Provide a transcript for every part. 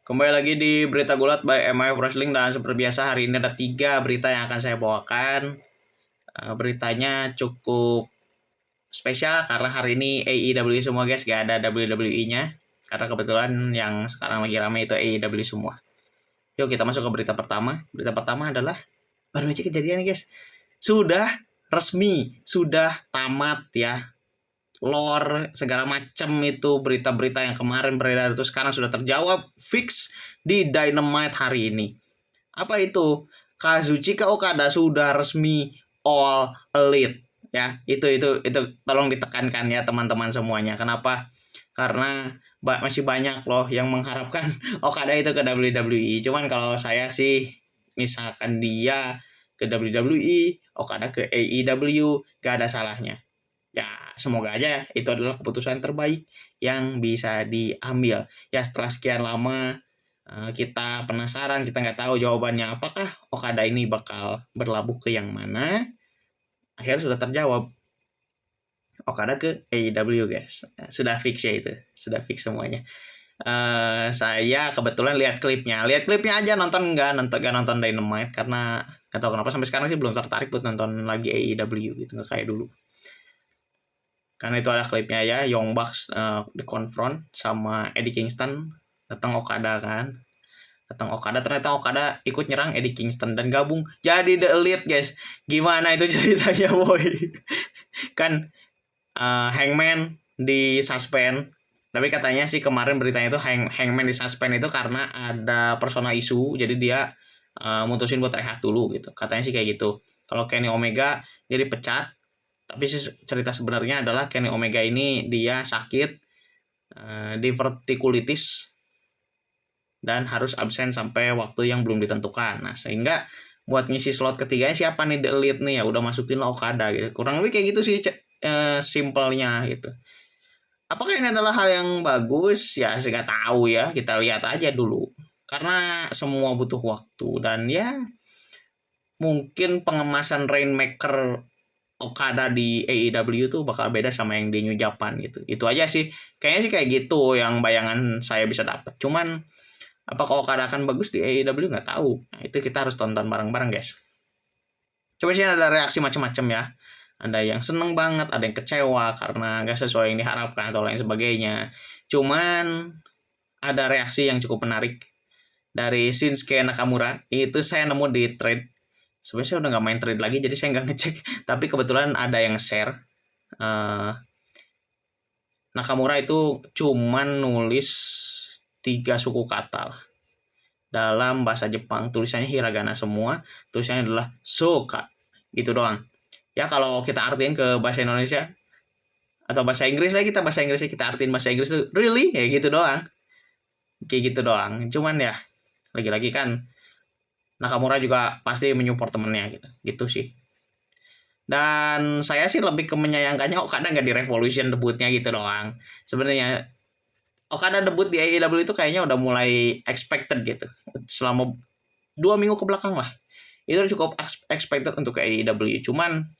Kembali lagi di Berita Gulat by MIF Wrestling, dan seperti biasa hari ini ada 3 berita yang akan saya bawakan. Beritanya cukup spesial karena hari ini AEW semua guys, gak ada WWE-nya. Karena kebetulan yang sekarang lagi ramai itu AEW semua. Yuk kita masuk ke berita pertama. Berita pertama adalah baru aja kejadian guys. Sudah resmi, sudah tamat ya. Lore segala macam itu berita-berita yang kemarin beredar itu sekarang sudah terjawab fix di Dynamite hari ini. Apa itu? Kazuchika Okada sudah resmi All Elite ya. Itu tolong ditekankan ya teman-teman semuanya. Kenapa? Karena masih banyak loh yang mengharapkan Okada itu ke WWE. Cuman kalau saya sih misalkan dia ke WWE, Okada ke AEW, gak ada salahnya. Ya, semoga aja itu adalah keputusan terbaik yang bisa diambil. Ya, setelah sekian lama kita penasaran, kita nggak tahu jawabannya apakah Okada ini bakal berlabuh ke yang mana. Akhirnya sudah terjawab. Okada ke AEW guys. Sudah fix ya itu. Sudah fix semuanya. Saya kebetulan lihat klipnya aja, nonton Dynamite karena nggak tahu kenapa sampai sekarang sih belum tertarik buat nonton lagi AEW gitu, nggak kayak dulu. Karena itu ada klipnya ya, Young Bucks dikonfront sama Eddie Kingston, datang Okada ternyata Okada ikut nyerang Eddie Kingston dan gabung jadi The Elite guys. Gimana itu ceritanya boy? Kan Hangman di suspend, tapi katanya sih kemarin beritanya itu Hangman di suspend itu karena ada personal issue, jadi dia mutusin buat rehat dulu gitu, katanya sih kayak gitu. Kalau Kenny Omega dia dipecat, tapi cerita sebenarnya adalah Kenny Omega ini dia sakit divertikulitis dan harus absen sampai waktu yang belum ditentukan. Nah, sehingga buat ngisi slot ketiganya siapa nih The Elite nih, ya udah masukin lah Okada gitu. Kurang lebih kayak gitu sih simpelnya gitu. Apakah ini adalah hal yang bagus? Ya, saya nggak tahu ya. Kita lihat aja dulu. Karena semua butuh waktu dan ya mungkin pengemasan Rainmaker Okada di AEW tuh bakal beda sama yang di New Japan gitu. Itu aja sih. Kayaknya sih kayak gitu yang bayangan saya bisa dapat. Cuman apakah Okada akan bagus di AEW nggak tahu. Nah, itu kita harus tonton bareng-bareng guys. Coba sih ada reaksi macam-macam ya. Ada yang seneng banget, ada yang kecewa karena nggak sesuai yang diharapkan atau lain sebagainya. Cuman ada reaksi yang cukup menarik dari Shinsuke Nakamura. Itu saya nemu di thread. Sebenarnya saya udah nggak main trade lagi, jadi saya nggak ngecek. Tapi kebetulan ada yang share. Nakamura itu cuman nulis 3 suku kata dalam bahasa Jepang. Tulisannya hiragana semua. Tulisannya adalah soka. Gitu doang. Ya kalau kita artiin ke bahasa Indonesia atau bahasa Inggris lah, kita artiin bahasa Inggris itu really ya gitu doang. Kayak gitu doang. Cuman ya lagi-lagi kan Nakamura juga pasti menyupport temennya gitu. Gitu sih. Dan saya sih lebih ke menyayangkannya Okada nggak di Revolution debutnya gitu doang. Sebenarnya Okada debut di AEW itu kayaknya udah mulai expected gitu. Selama 2 minggu ke belakang lah. Itu cukup expected untuk AEW. Cuman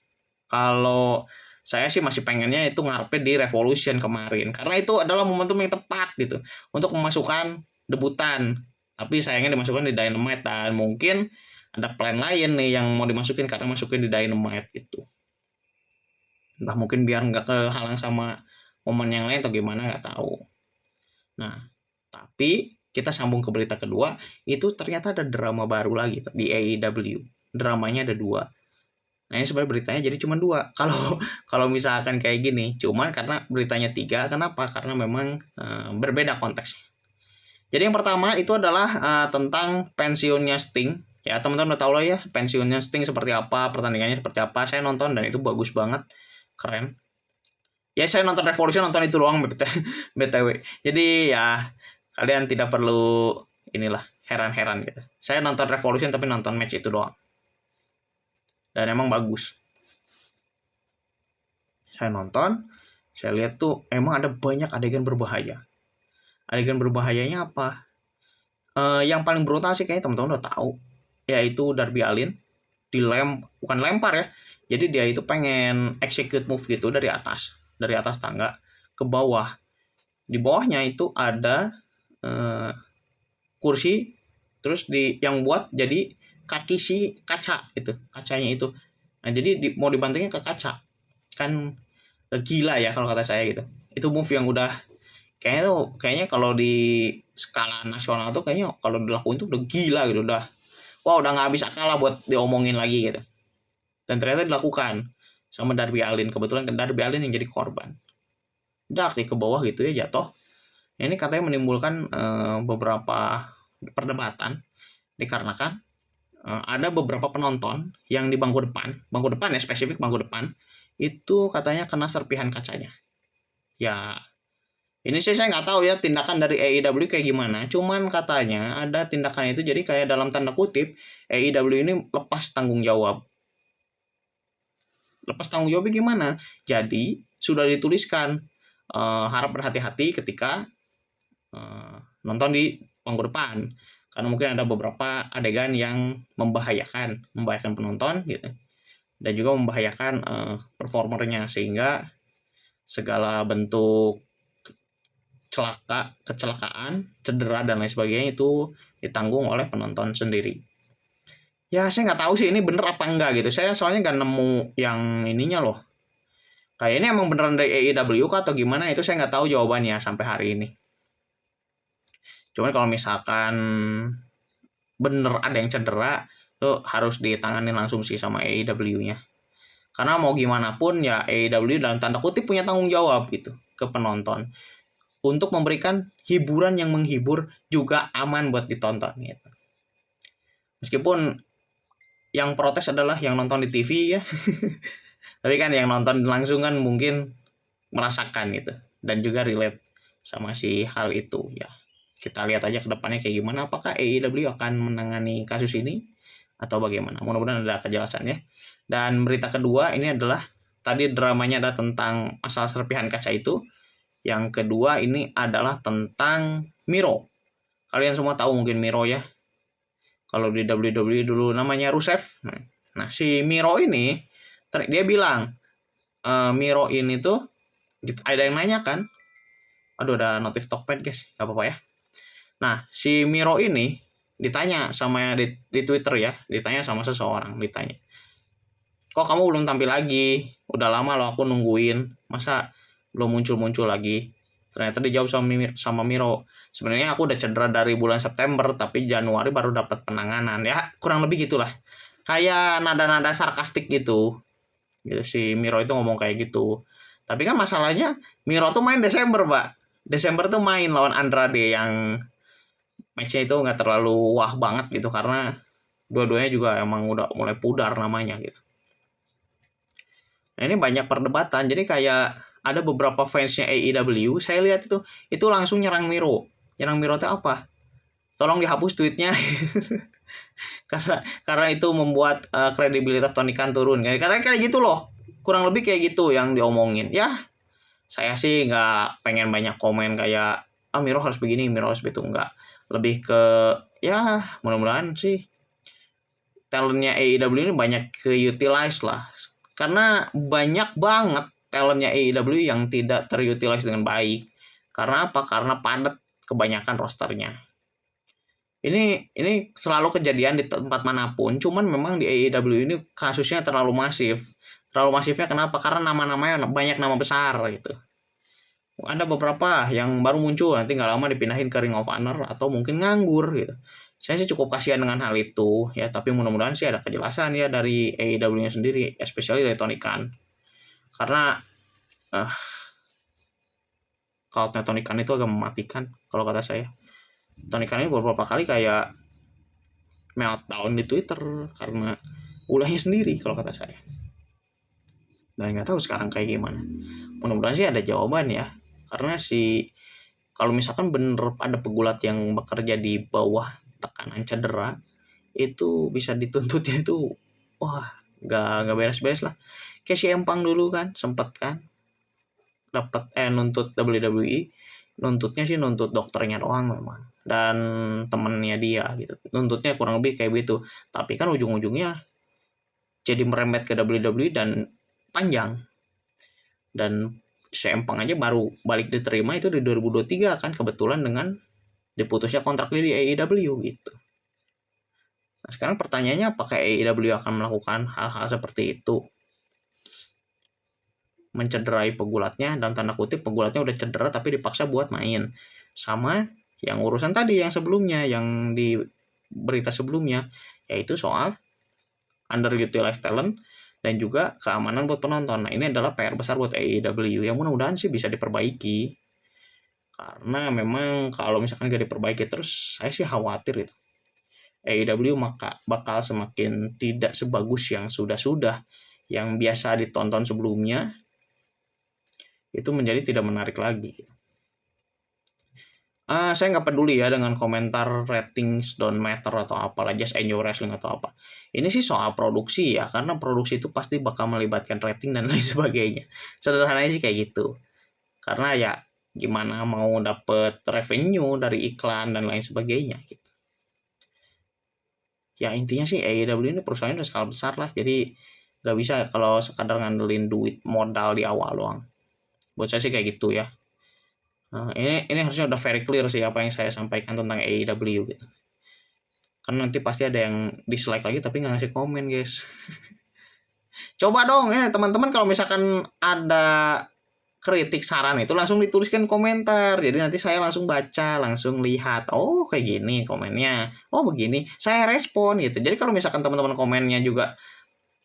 kalau saya sih masih pengennya itu ngarepin di Revolution kemarin. Karena itu adalah momentum yang tepat gitu untuk memasukkan debutan. Tapi sayangnya dimasukkan di Dynamite dan mungkin ada plan lain nih yang mau dimasukin karena masukin di Dynamite gitu. Entah mungkin biar nggak kehalang sama momen yang lain atau gimana, nggak tahu. Nah, tapi kita sambung ke berita kedua, itu ternyata ada drama baru lagi di AEW. Dramanya ada 2. Nah, ini sebenarnya beritanya jadi cuma 2. Kalau misalkan kayak gini, cuma karena beritanya 3, kenapa? Karena memang berbeda konteksnya. Jadi yang pertama itu adalah tentang pensiunnya Sting. Ya, teman-teman udah tahu lah ya pensiunnya Sting seperti apa, pertandingannya seperti apa. Saya nonton dan itu bagus banget, keren. Ya, saya nonton Revolution, nonton itu doang BTW. Jadi ya kalian tidak perlu inilah heran-heran gitu. Saya nonton Revolution tapi nonton match itu doang. Dan emang bagus. Saya nonton, saya lihat tuh emang ada banyak adegan berbahaya. Adegan berbahayanya apa? Yang paling brutal sih kayaknya teman-teman udah tahu, yaitu Darby Allin bukan lempar ya. Jadi dia itu pengen execute move gitu dari atas tangga ke bawah. Di bawahnya itu ada kursi, terus yang buat jadi kaki si kaca itu, kacanya itu. Nah jadi mau dibantingnya ke kaca, kan gila ya kalau kata saya gitu. Itu move yang udah kayaknya kalau di skala nasional tuh kayaknya kalau dilakuin tuh udah gila gitu, udah nggak habis akal lah buat diomongin lagi gitu. Dan ternyata dilakukan sama Darby Allin. Kebetulan Darby Allin yang jadi korban. Dark ke bawah gitu ya, jatuh. Ini katanya menimbulkan beberapa perdebatan dikarenakan ada beberapa penonton yang di bangku depan ya, spesifik bangku depan itu katanya kena serpihan kacanya. Ya, ini sih saya nggak tahu ya tindakan dari AEW kayak gimana. Cuman katanya ada tindakan itu jadi kayak dalam tanda kutip AEW ini lepas tanggung jawab. Lepas tanggung jawabnya gimana? Jadi sudah dituliskan harap berhati-hati ketika nonton di bangku depan. Karena mungkin ada beberapa adegan yang membahayakan penonton gitu. Dan juga membahayakan performernya, sehingga segala bentuk kecelakaan, cedera dan lain sebagainya itu ditanggung oleh penonton sendiri. Ya saya nggak tahu sih ini bener apa enggak gitu. Saya soalnya nggak nemu yang ininya loh. Kayak ini emang beneran dari AEW kah atau gimana, itu saya nggak tahu jawabannya sampai hari ini. Cuman kalau misalkan bener ada yang cedera, itu harus ditangani langsung sih sama AEW-nya. Karena mau gimana pun ya AEW dalam tanda kutip punya tanggung jawab gitu ke penonton untuk memberikan hiburan yang menghibur juga aman buat ditonton gitu. Meskipun yang protes adalah yang nonton di TV ya. Tapi kan yang nonton langsung kan mungkin merasakan gitu dan juga relate sama si hal itu ya. Kita lihat aja ke depannya kayak gimana, apakah AEW akan menangani kasus ini atau bagaimana. Mudah-mudahan ada kejelasan ya. Dan berita kedua ini adalah tadi dramanya ada tentang masalah serpihan kaca itu. Yang kedua ini adalah tentang Miro. Kalian semua tahu mungkin Miro ya. Kalau di WWE dulu namanya Rusev. Nah si Miro ini dia bilang Miro ini tuh ada yang nanya kan. Aduh ada notif Tokped guys, gak apa-apa ya. Nah si Miro ini ditanya sama di Twitter ya, ditanya sama seseorang, ditanya, kok kamu belum tampil lagi? Udah lama loh aku nungguin, masa belum muncul lagi? Ternyata dijawab sama Miro, sebenarnya aku udah cedera dari bulan September, tapi Januari baru dapat penanganan. Ya kurang lebih gitulah, kayak nada-nada sarkastik gitu si Miro itu ngomong kayak gitu. Tapi kan masalahnya Miro tuh main Desember pak. Desember tuh main lawan Andrade yang matchnya itu nggak terlalu wah banget gitu, karena dua-duanya juga emang udah mulai pudar namanya gitu. Nah ini banyak perdebatan, jadi kayak ada beberapa fansnya AEW, saya lihat itu langsung nyerang Miro. Nyerang Miro itu apa? Tolong dihapus tweetnya. karena itu membuat kredibilitas Tony Khan turun. Katanya kayak gitu loh, kurang lebih kayak gitu yang diomongin. Ya saya sih nggak pengen banyak komen kayak Miro harus begini, Miro harus begitu, enggak. Lebih ke ya mudah-mudahan sih talentnya AEW ini banyak ke-utilize lah. Karena banyak banget talentnya AEW yang tidak terutilize dengan baik. Karena apa? Karena padat kebanyakan rosternya. Ini selalu kejadian di tempat manapun, cuman memang di AEW ini kasusnya terlalu masif. Terlalu masifnya kenapa? Karena nama-namanya banyak nama besar gitu. Ada beberapa yang baru muncul, nanti nggak lama dipindahin ke Ring of Honor atau mungkin nganggur gitu. Saya sih cukup kasihan dengan hal itu ya, tapi mudah-mudahan sih ada kejelasan ya dari AEW-nya sendiri, especially dari Tony Khan. Karena cultnya Tony Khan itu agak mematikan kalau kata saya. Tony Khan ini beberapa kali kayak meltdown di Twitter karena ulahnya sendiri kalau kata saya. Dan nggak tahu sekarang kayak gimana. Mudah-mudahan sih ada jawaban ya. Karena kalau misalkan bener ada pegulat yang bekerja di bawah tekanan cedera, itu bisa dituntutnya itu wah nggak beres-beres lah. Kayak si Empang dulu kan sempet kan dapat nuntut WWE, nuntutnya sih nuntut dokternya doang memang dan temennya dia gitu, nuntutnya kurang lebih kayak gitu. Tapi kan ujung-ujungnya jadi merembet ke WWE dan panjang. Dan si Empang aja baru balik diterima itu di 2023 kan, kebetulan dengan diputusnya kontraknya di AEW gitu. Nah, sekarang pertanyaannya apakah AEW akan melakukan hal-hal seperti itu? Mencederai pegulatnya, dalam tanda kutip pegulatnya udah cedera tapi dipaksa buat main. Sama yang urusan tadi yang sebelumnya, yang di berita sebelumnya, yaitu soal underutilized talent dan juga keamanan buat penonton. Nah, ini adalah PR besar buat AEW yang mudah-mudahan sih bisa diperbaiki. Karena memang kalau misalkan gak diperbaiki terus, saya sih khawatir itu. AEW maka bakal semakin tidak sebagus yang sudah-sudah, yang biasa ditonton sebelumnya, itu menjadi tidak menarik lagi. Saya nggak peduli ya dengan komentar ratings don't matter atau apalah, just enjoy wrestling atau apa. Ini sih soal produksi ya, karena produksi itu pasti bakal melibatkan rating dan lain sebagainya. Sederhananya sih kayak gitu. Karena ya gimana mau dapet revenue dari iklan dan lain sebagainya gitu. Ya intinya sih AEW ini perusahaan udah skala besar lah, jadi nggak bisa kalau sekadar ngandelin duit modal di awal doang. Buat saya sih kayak gitu ya. Nah, ini harusnya udah very clear sih apa yang saya sampaikan tentang AEW gitu. Karena nanti pasti ada yang dislike lagi tapi nggak ngasih komen guys. Coba dong ya teman-teman, kalau misalkan ada kritik saran itu langsung dituliskan komentar. Jadi nanti saya langsung baca, langsung lihat. Oh kayak gini komennya. Oh begini. Saya respon gitu. Jadi kalau misalkan teman-teman komennya juga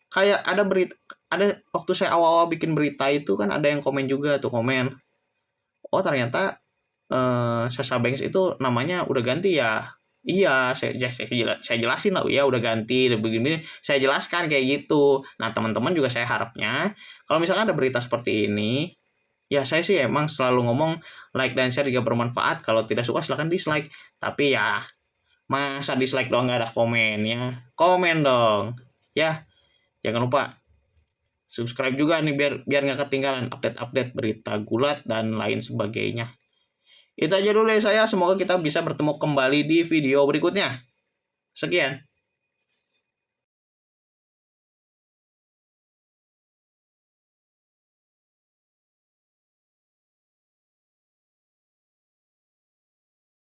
kayak ada berita, ada waktu saya awal-awal bikin berita itu kan ada yang komen juga tuh komen. Oh ternyata Sasha Banks itu namanya udah ganti ya. Iya, saya jelasin lah, ya udah ganti, udah begini, saya jelaskan kayak gitu. Nah teman-teman juga saya harapnya kalau misalkan ada berita seperti ini, ya saya sih emang selalu ngomong like dan share jika bermanfaat. Kalau tidak suka silahkan dislike. Tapi ya masa dislike doang nggak ada komennya? Komen dong. Ya jangan lupa subscribe juga nih biar nggak ketinggalan update-update berita gulat dan lain sebagainya. Itu aja dulu dari saya. Semoga kita bisa bertemu kembali di video berikutnya. Sekian.